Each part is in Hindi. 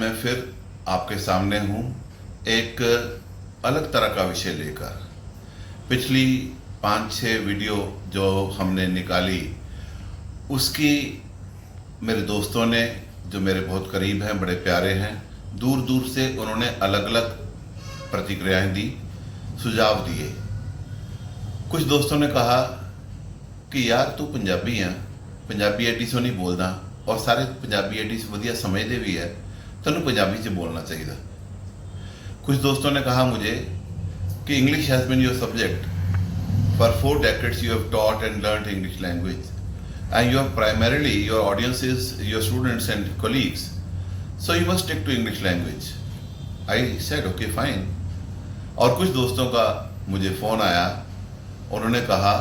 मैं फिर आपके सामने हूँ एक अलग तरह का विषय लेकर। पिछली 5-6 वीडियो जो हमने निकाली उसकी मेरे दोस्तों ने, जो मेरे बहुत करीब हैं, बड़े प्यारे हैं, दूर दूर से उन्होंने अलग अलग प्रतिक्रियाएं दी, सुझाव दिए। कुछ दोस्तों ने कहा कि यार तू पंजाबी है, पंजाबी एडी सो नहीं बोलता और सारे पंजाबी एडी वधिया समझते भी है, तेन पंजाबी च बोलना चाहिए। कुछ दोस्तों ने कहा मुझे कि English has been your subject for 4 decades, you have taught and learned English language and you are primarily, your audience is your students and colleagues, so you must stick to English language. I said okay fine. और कुछ दोस्तों का मुझे फ़ोन आया, उन्होंने कहा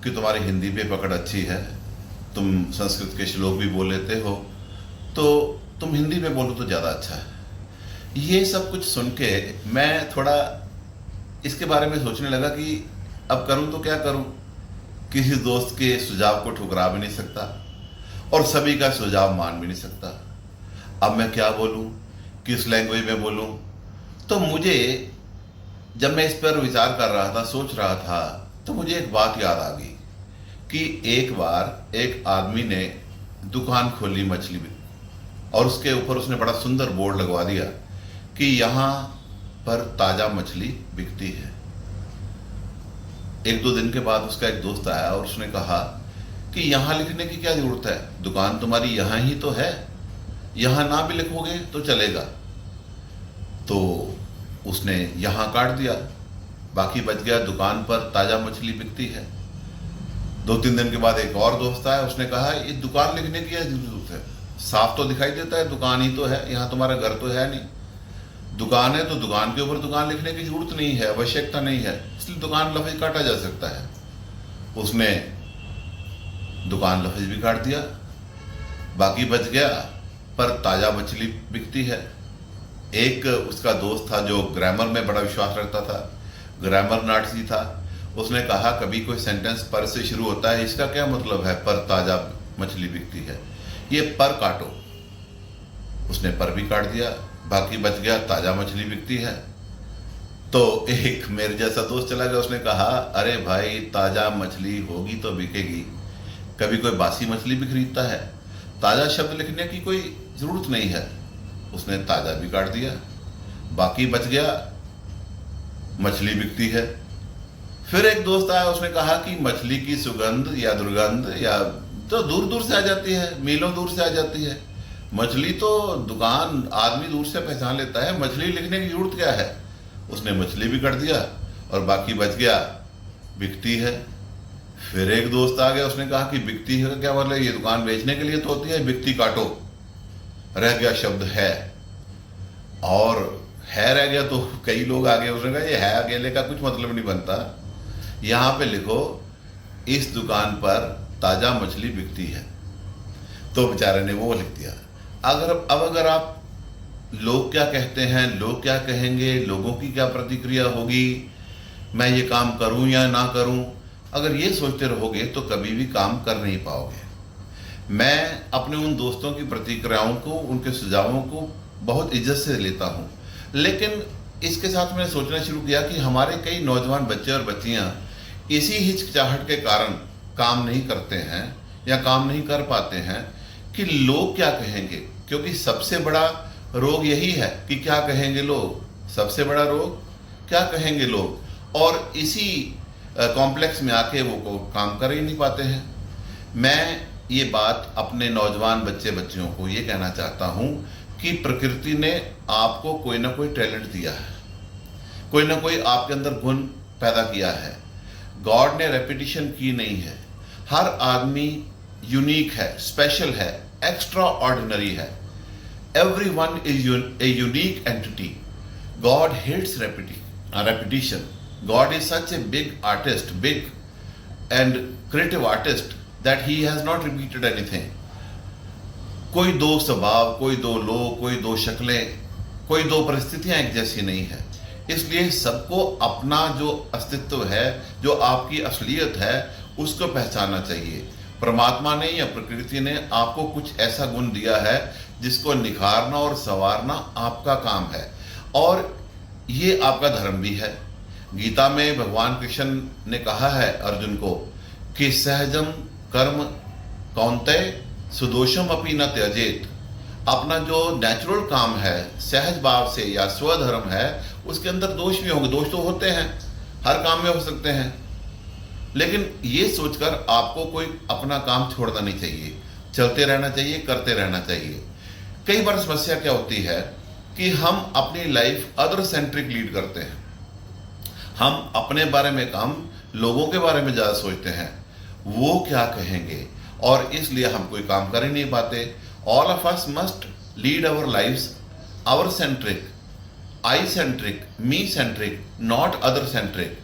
कि तुम्हारी हिंदी पे पकड़ अच्छी है, तुम संस्कृत के श्लोक भी बोल लेते हो, तो तुम हिंदी में बोलो तो ज़्यादा अच्छा है। ये सब कुछ सुन के मैं थोड़ा इसके बारे में सोचने लगा कि अब करूं तो क्या करूं। किसी दोस्त के सुझाव को ठुकरा भी नहीं सकता और सभी का सुझाव मान भी नहीं सकता। अब मैं क्या बोलूं, किस लैंग्वेज में बोलूं। तो मुझे, जब मैं इस पर विचार कर रहा था, सोच रहा था, तो मुझे एक बात याद आ गई कि एक बार एक आदमी ने दुकान खोली मछली में, और उसके ऊपर उसने बड़ा सुंदर बोर्ड लगवा दिया कि यहाँ पर ताज़ा मछली बिकती है। 1-2 दिन के बाद उसका एक दोस्त आया और उसने कहा कि यहाँ लिखने की क्या जरूरत है, दुकान तुम्हारी यहाँ ही तो है, यहाँ ना भी लिखोगे तो चलेगा। तो उसने यहाँ काट दिया, बाकी बच गया दुकान पर ताज़ा मछली बिकती है। 2-3 दिन के बाद एक और दोस्त आया, उसने कहा ये दुकान लिखने की क्या जरूरत है, साफ तो दिखाई देता है, दुकान ही तो है, यहाँ तुम्हारा घर तो है नहीं। दुकान है तो दुकान के ऊपर दुकान लिखने की जरूरत नहीं है, आवश्यकता नहीं है, इसलिए दुकान लफ्ज काटा जा सकता है। उसने दुकान लफ्ज भी काट दिया, बाकी बच गया पर ताज़ा मछली बिकती है। एक उसका दोस्त था जो ग्रामर में बड़ा विश्वास रखता था, ग्रामर नाटसी था, उसने कहा कभी कोई सेंटेंस पर से शुरू होता है, इसका क्या मतलब है पर ताज़ा मछली बिकती है, ये पर काटो। उसने पर भी काट दिया, बाकी बच गया ताज़ा मछली बिकती है। तो एक मेरे जैसा दोस्त चला गया, उसने कहा अरे भाई ताज़ा मछली होगी तो बिकेगी, कभी कोई बासी मछली भी खरीदता है, ताज़ा शब्द लिखने की कोई ज़रूरत नहीं है। उसने ताज़ा भी काट दिया, बाकी बच गया मछली बिकती है। फिर एक दोस्त आया, उसने कहा कि मछली की सुगंध या दुर्गंध या तो दूर दूर से आ जाती है, मीलों दूर से आ जाती है, मछली तो दुकान आदमी दूर से पहचान लेता है, मछली लिखने की जरूरत क्या है। उसने मछली भी काट दिया और बाकी बच गया बिकती है। फिर एक दोस्त आ गया, उसने कहा कि बिकती है क्या मतलब, ये दुकान बेचने के लिए तो होती है, बिकती काटो। रह गया शब्द है, और है रह गया तो कई लोग आ गए, उसने कहा ये है अकेले का कुछ मतलब नहीं बनता, यहाँ पे लिखो इस दुकान पर ताज़ा मछली बिकती है। तो बेचारे ने वो लिख दिया। अगर आप लोग क्या कहते हैं, लोग क्या कहेंगे, लोगों की क्या प्रतिक्रिया होगी, मैं ये काम करूं या ना करूं, अगर ये सोचते रहोगे तो कभी भी काम कर नहीं पाओगे। मैं अपने उन दोस्तों की प्रतिक्रियाओं को, उनके सुझावों को बहुत इज्जत से लेता हूं, लेकिन इसके साथ मैंने सोचना शुरू किया कि हमारे कई नौजवान बच्चे और बच्चियां इसी हिचकिचाहट के कारण काम नहीं करते हैं या काम नहीं कर पाते हैं कि लोग क्या कहेंगे। क्योंकि सबसे बड़ा रोग यही है कि क्या कहेंगे लोग, सबसे बड़ा रोग क्या कहेंगे लोग, और इसी कॉम्प्लेक्स में आके वो काम कर ही नहीं पाते हैं। मैं ये बात अपने नौजवान बच्चे बच्चियों को ये कहना चाहता हूँ कि प्रकृति ने आपको कोई ना कोई टैलेंट दिया है, कोई ना कोई आपके अंदर गुण पैदा किया है। गॉड ने रेपिटिशन की नहीं है, हर आदमी यूनिक है, स्पेशल है, एक्स्ट्रा ऑर्डिनरी है। Everyone is a unique entity. God hates repetition. God is such a big artist, big and creative artist that he has not repeated anything. कोई दो स्वभाव, कोई दो लोग, कोई दो शक्लें, कोई दो परिस्थितियां एक जैसी नहीं है। इसलिए सबको अपना जो अस्तित्व है, जो आपकी असलियत है, उसको पहचानना चाहिए। परमात्मा ने या प्रकृति ने आपको कुछ ऐसा गुण दिया है जिसको निखारना और संवारना आपका काम है, और ये आपका धर्म भी है। गीता में भगवान कृष्ण ने कहा है अर्जुन को कि सहजम कर्म कौन्तेय सुदोषम अपि न त्यजेत। अपना जो नेचुरल काम है, सहज भाव से या स्वधर्म है, उसके अंदर दोष भी होंगे। दोष तो होते हैं, हर काम में हो सकते हैं, लेकिन ये सोचकर आपको कोई अपना काम छोड़ना नहीं चाहिए, चलते रहना चाहिए, करते रहना चाहिए। कई बार समस्या क्या होती है कि हम अपनी लाइफ अदर सेंट्रिक लीड करते हैं। हम अपने बारे में कम, लोगों के बारे में ज़्यादा सोचते हैं, वो क्या कहेंगे, और इसलिए हम कोई काम कर ही नहीं पाते। All of us must lead our lives our centric, I centric, me centric, not other centric.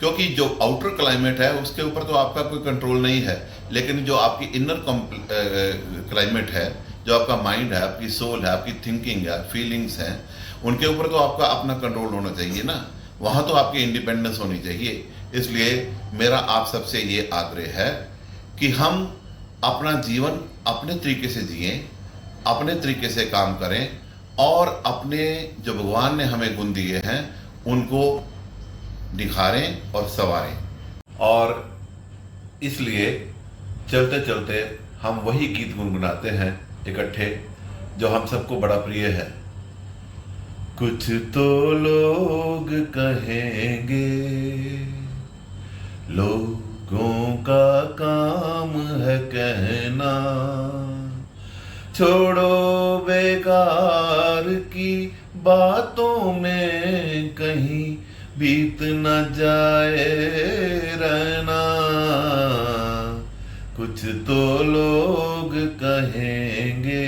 क्योंकि जो आउटर क्लाइमेट है उसके ऊपर तो आपका कोई कंट्रोल नहीं है, लेकिन जो आपकी इनर क्लाइमेट है, जो आपका माइंड है, आपकी सोल है, आपकी थिंकिंग है, फीलिंग्स हैं, उनके ऊपर तो आपका अपना कंट्रोल होना चाहिए ना। वहाँ तो आपकी इंडिपेंडेंस होनी चाहिए। इसलिए मेरा आप सबसे ये आग्रह है कि हम अपना जीवन अपने तरीके से जिएं, अपने तरीके से काम करें, और अपने जो भगवान ने हमें गुण दिए हैं उनको निखारें और संवारें। और इसलिए चलते चलते हम वही गीत गुनगुनाते हैं इकट्ठे, जो हम सबको बड़ा प्रिय है। कुछ तो लोग कहेंगे, लोगों का काम है कहना, छोड़ो बेकार की बातों में कहीं बीत न जाए रहना। कुछ तो लोग कहेंगे,